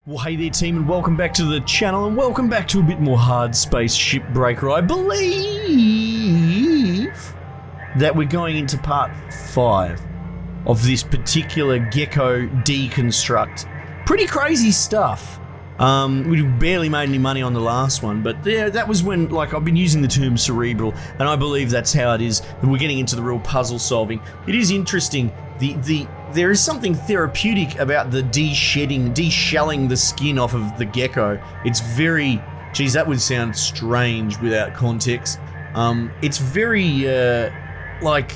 Well, hey there team, and welcome back to the channel, and welcome back to a bit more Hardspace Shipbreaker. I believe that we're going into part 5 of this particular gecko deconstruct. Pretty crazy stuff. We barely made any money on the last one, but yeah, that was when, like, I've been using the term cerebral, and I believe that's how it is, and we're getting into the real puzzle solving. It is interesting. There is something therapeutic about the deshelling the skin off of the gecko. It's very, geez, that would sound strange without context. It's very, like,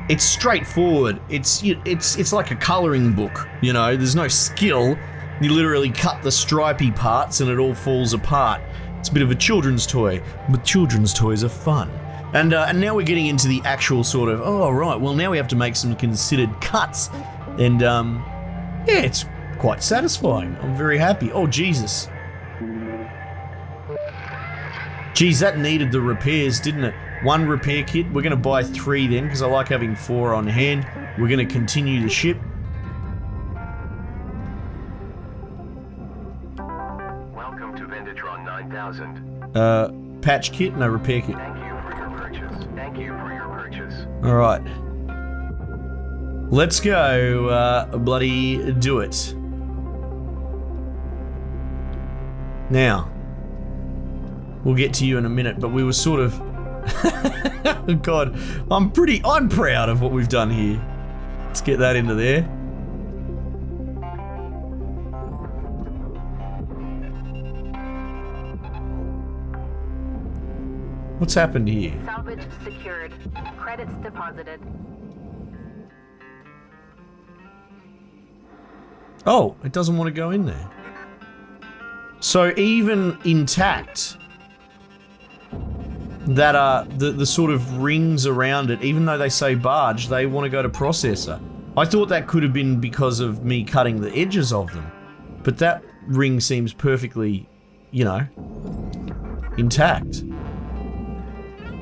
it's straightforward. It's like a coloring book, you know. There's no skill. You literally cut the stripy parts and it all falls apart. It's a bit of a children's toy, but children's toys are fun. And now we're getting into the actual sort of, oh right, well now we have to make some considered cuts, and yeah, it's quite satisfying. I'm very happy. Oh Jesus. Geez, that needed the repairs, didn't it? 1 repair kit. We're going to buy 3 then, because I like having 4 on hand. We're going to continue the ship. Welcome to Vendatron 9000. Patch kit, no repair kit. Thank you for your purchase. Alright. Let's go, bloody do it. Now, we'll get to you in a minute, but we were sort of... God, I'm proud of what we've done here. Let's get that into there. What's happened here? Salvage secured. Credits deposited. Oh, it doesn't want to go in there. So even intact, that the sort of rings around it, even though they say barge, they want to go to processor. I thought that could have been because of me cutting the edges of them, but that ring seems perfectly, you know, intact.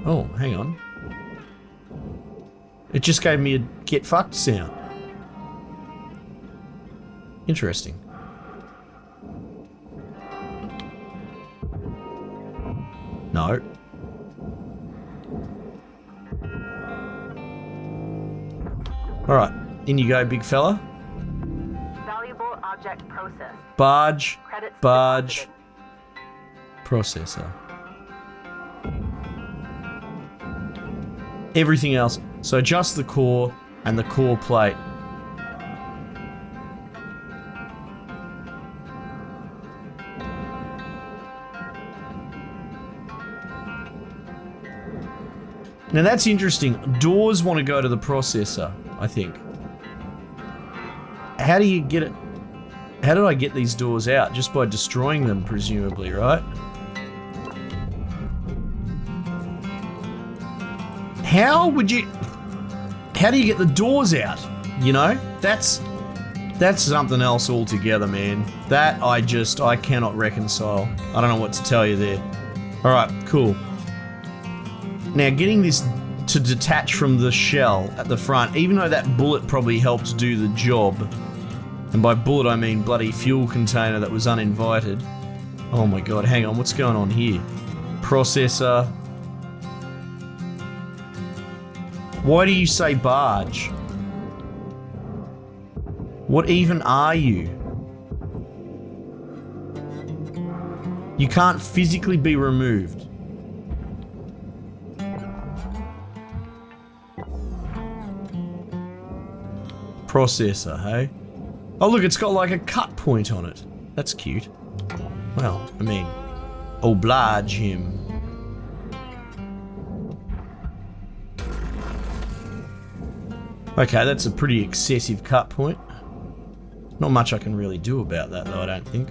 Oh, hang on. It just gave me a get fucked sound. Interesting. No. Alright, in you go, big fella. Valuable object processed. Barge, Credits barge, deposited. processor. Everything else. So just the core and the core plate. Now that's interesting. Doors want to go to the processor, I think. How do you get it? How did I get these doors out? Just by destroying them, presumably, right? How do you get the doors out? You know, that's something else altogether, man. That I cannot reconcile. I don't know what to tell you there. All right, cool. Now getting this to detach from the shell at the front, even though that bullet probably helped do the job, and by bullet I mean bloody fuel container that was uninvited. Oh my god, hang on, what's going on here? Processor. Why do you say barge? What even are you? You can't physically be removed. Processor, hey? Oh look, it's got like a cut point on it. That's cute. Well, I mean, oblige him. Okay, that's a pretty excessive cut point. Not much I can really do about that though, I don't think.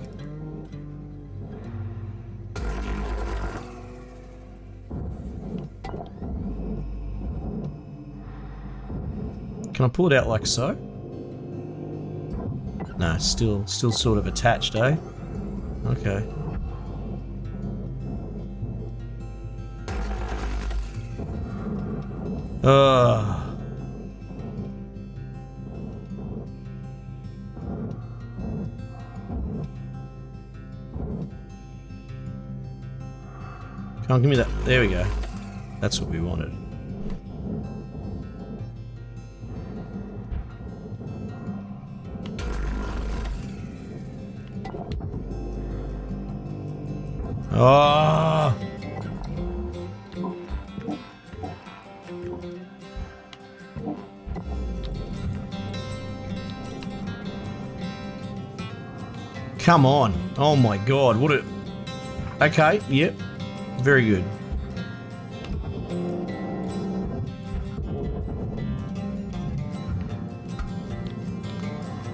Can I pull it out like so? No, still sort of attached, eh? Okay. Ugh. Come on, give me that. There we go. That's what we wanted. Oh! Come on. Oh my god, what a... Okay, yep. Very good.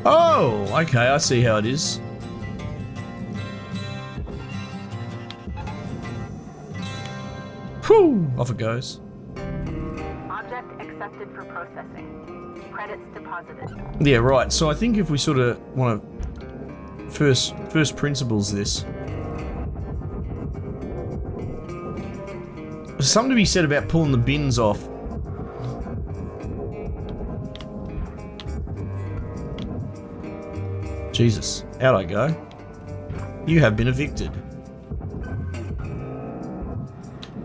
Oh, okay, I see how it is. Whew, off it goes. Object accepted for processing. Credits deposited. Yeah, right. So I think if we sort of want to first principles this. There's something to be said about pulling the bins off. Jesus, out I go. You have been evicted.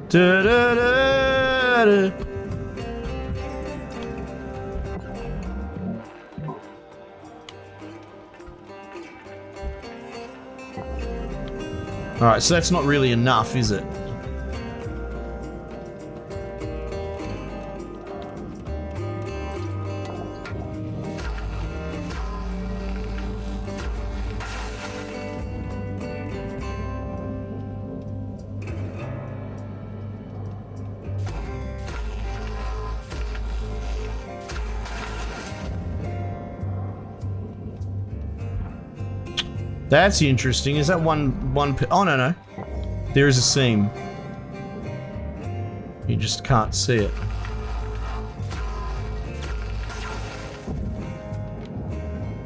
Da, da, da, da. Alright, so that's not really enough, is it? That's interesting. Is that one? Oh no. There is a seam. You just can't see it.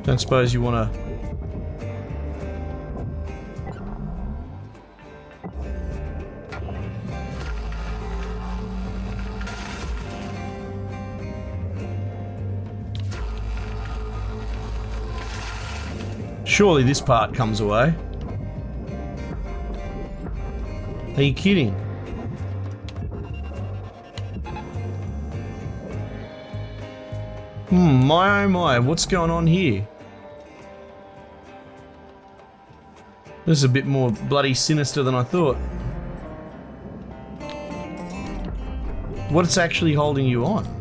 Don't suppose you want to... Surely this part comes away. Are you kidding? My oh my, what's going on here? This is a bit more bloody sinister than I thought. What's actually holding you on?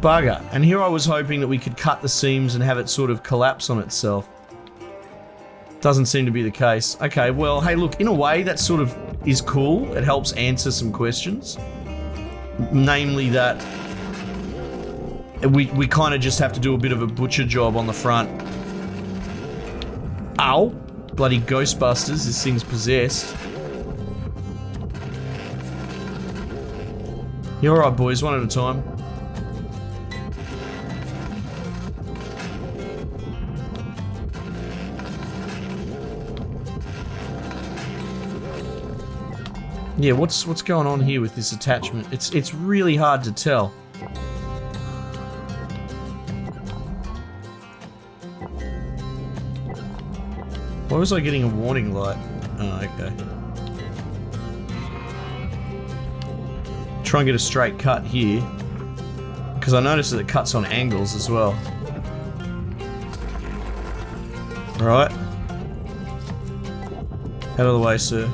Bugger. And here I was hoping that we could cut the seams and have it sort of collapse on itself. Doesn't seem to be the case. Okay, well, hey look, in a way that sort of is cool. It helps answer some questions. Namely that we kind of just have to do a bit of a butcher job on the front. Ow. Bloody Ghostbusters, this thing's possessed. You alright boys, one at a time. Yeah, what's going on here with this attachment? It's really hard to tell. Why was I getting a warning light? Oh, okay. Try and get a straight cut here. Because I noticed that it cuts on angles as well. Right. Out of the way, sir.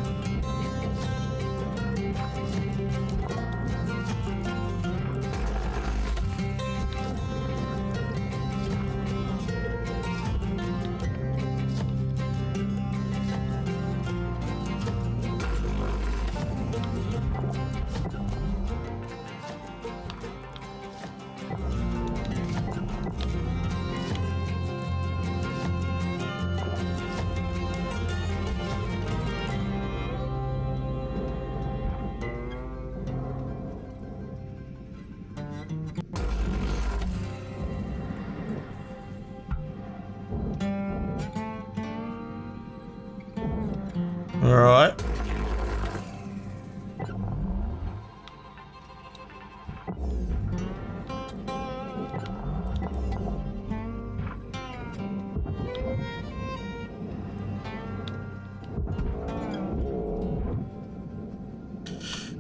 Alright.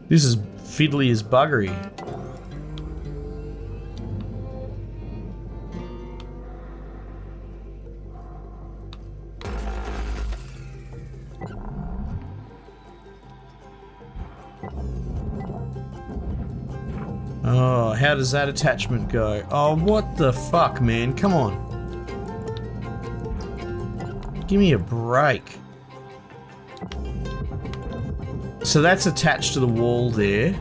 This is fiddly as buggery. Oh, how does that attachment go? Oh, what the fuck, man? Come on. Give me a break. So that's attached to the wall there.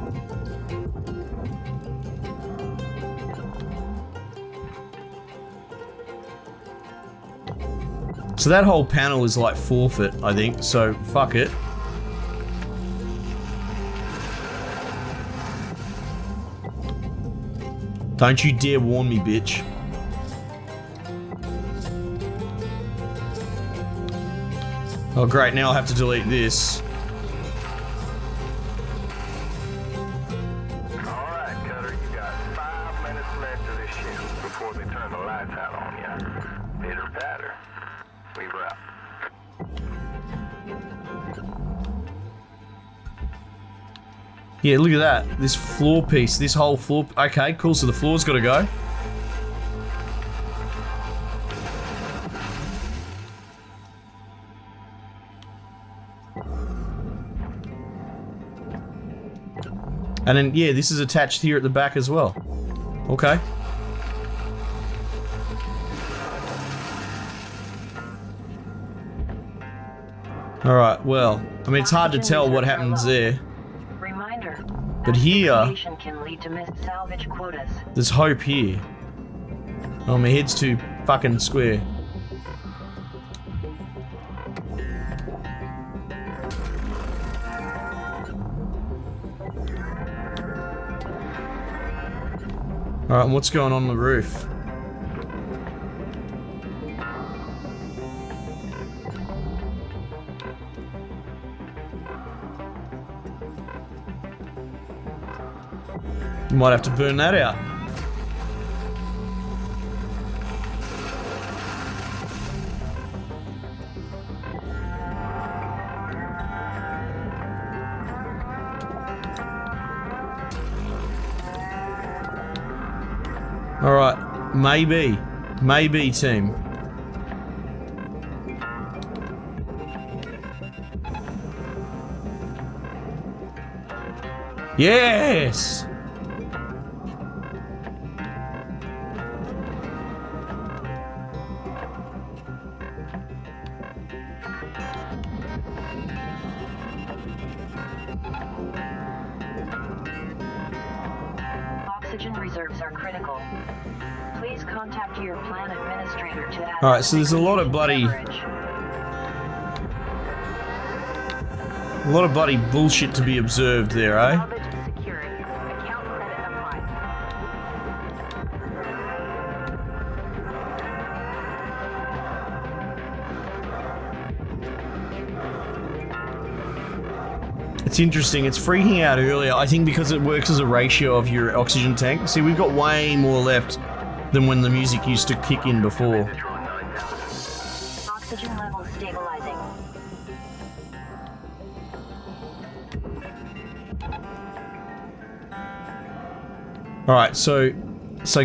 So that whole panel is like forfeit, I think, so fuck it. Don't you dare warn me, bitch. Oh great, now I'll have to delete this. Alright, Cutter, you got 5 minutes left of this shift before they turn the lights out on you. Pitter patter. We wrap. Yeah, look at that. This floor piece, this whole floor. Okay, cool, so the floor's gotta go. And then, yeah, this is attached here at the back as well. Okay. Alright, well, I mean, it's hard to tell what happens there. Reminder. But here, Activation can lead to missed salvage quotas. there's hope here. Oh, my head's too fucking square. Alright, what's going on the roof? Might have to burn that out. Alright, maybe team. Yes! Oxygen reserves are critical. Please contact your plan administrator to add. Alright, so there's a lot of bloody bullshit to be observed there, eh? Salvage secured. Account credit applied. It's interesting, it's freaking out earlier, I think because it works as a ratio of your oxygen tank. See, we've got way more left than when the music used to kick in before. Oxygen levels stabilizing. Alright, so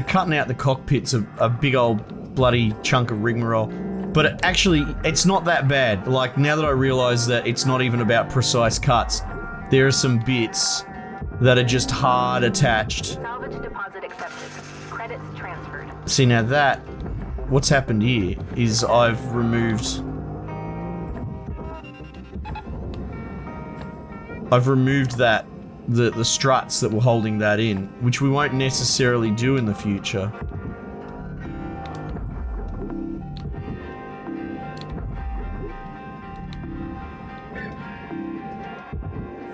cutting out the cockpit's a big old bloody chunk of rigmarole. But it's not that bad. Like, now that I realise that it's not even about precise cuts, there are some bits that are just hard attached. Salvage deposit accepted. Credits transferred. See, now that, what's happened here is I've removed that, the struts that were holding that in, which we won't necessarily do in the future.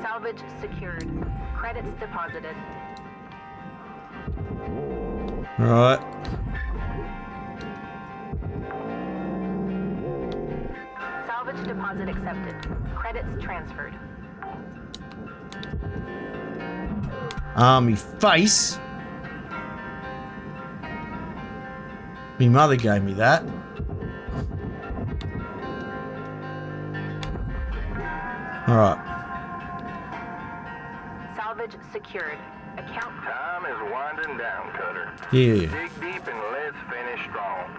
Salvage secured. Credits deposited. Alright. Salvage deposit accepted. Credits transferred. Me face. Me mother gave me that. Alright. secured. Account. Time is winding down, Cutter. Yeah. Dig deep and let's finish strong.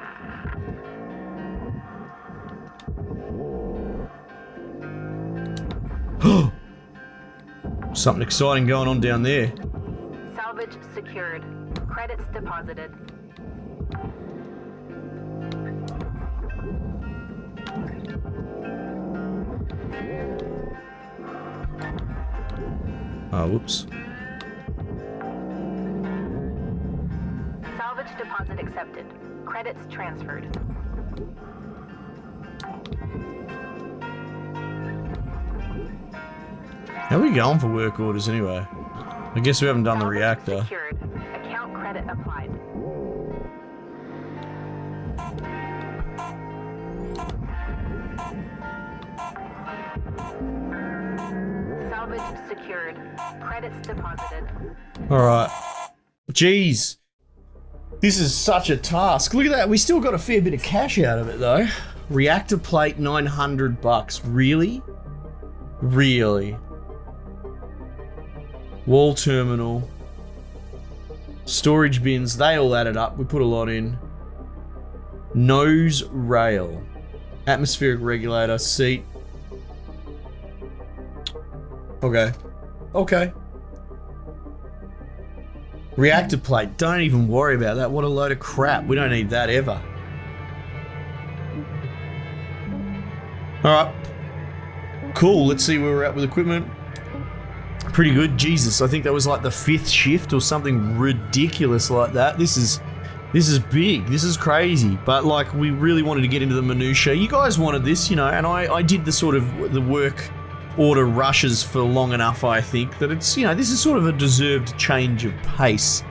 Something exciting going on down there. Salvage secured. Credits deposited. Oh, whoops. Salvage deposit accepted. Credits transferred. How are we going for work orders anyway? I guess we haven't done the Salvage reactor. Secured. Account credit applied. Salvage secured. Credits deposited. Alright. Jeez. This is such a task. Look at that. We still got a fair bit of cash out of it though. Reactor plate, $900. Really? Really? Wall terminal. Storage bins. They all added up. We put a lot in. Nose rail. Atmospheric regulator. Seat. Okay. Okay. Reactor plate. Don't even worry about that. What a load of crap. We don't need that ever. Alright. Cool. Let's see where we're at with equipment. Pretty good. Jesus, I think that was like the 5th shift or something ridiculous like that. This is big. This is crazy. But like, we really wanted to get into the minutiae. You guys wanted this, you know, and I did the sort of the work order rushes for long enough, I think, that it's, you know, this is sort of a deserved change of pace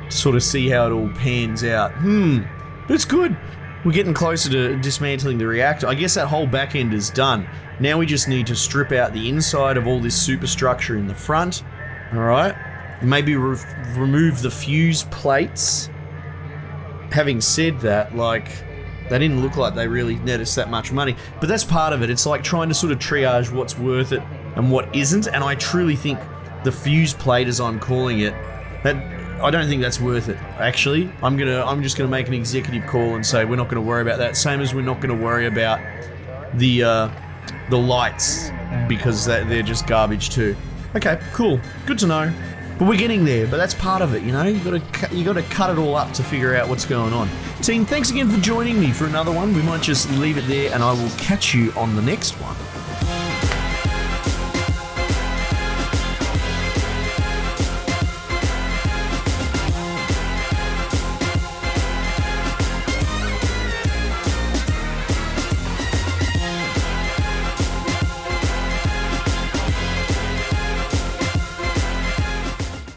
to sort of see how it all pans out. But it's good. We're getting closer to dismantling the reactor. I guess that whole back end is done. Now we just need to strip out the inside of all this superstructure in the front. Alright. Maybe remove the fuse plates. Having said that, like, they didn't look like they really net us that much money. But that's part of it. It's like trying to sort of triage what's worth it and what isn't. And I truly think the fuse plate, as I'm calling it, that I don't think that's worth it. Actually, I'm just gonna make an executive call and say we're not gonna worry about that. Same as we're not gonna worry about the lights, because they're just garbage too. Okay, cool. Good to know. But we're getting there, but that's part of it, you know? You gotta cut it all up to figure out what's going on. Team, thanks again for joining me for another one. We might just leave it there, and I will catch you on the next one.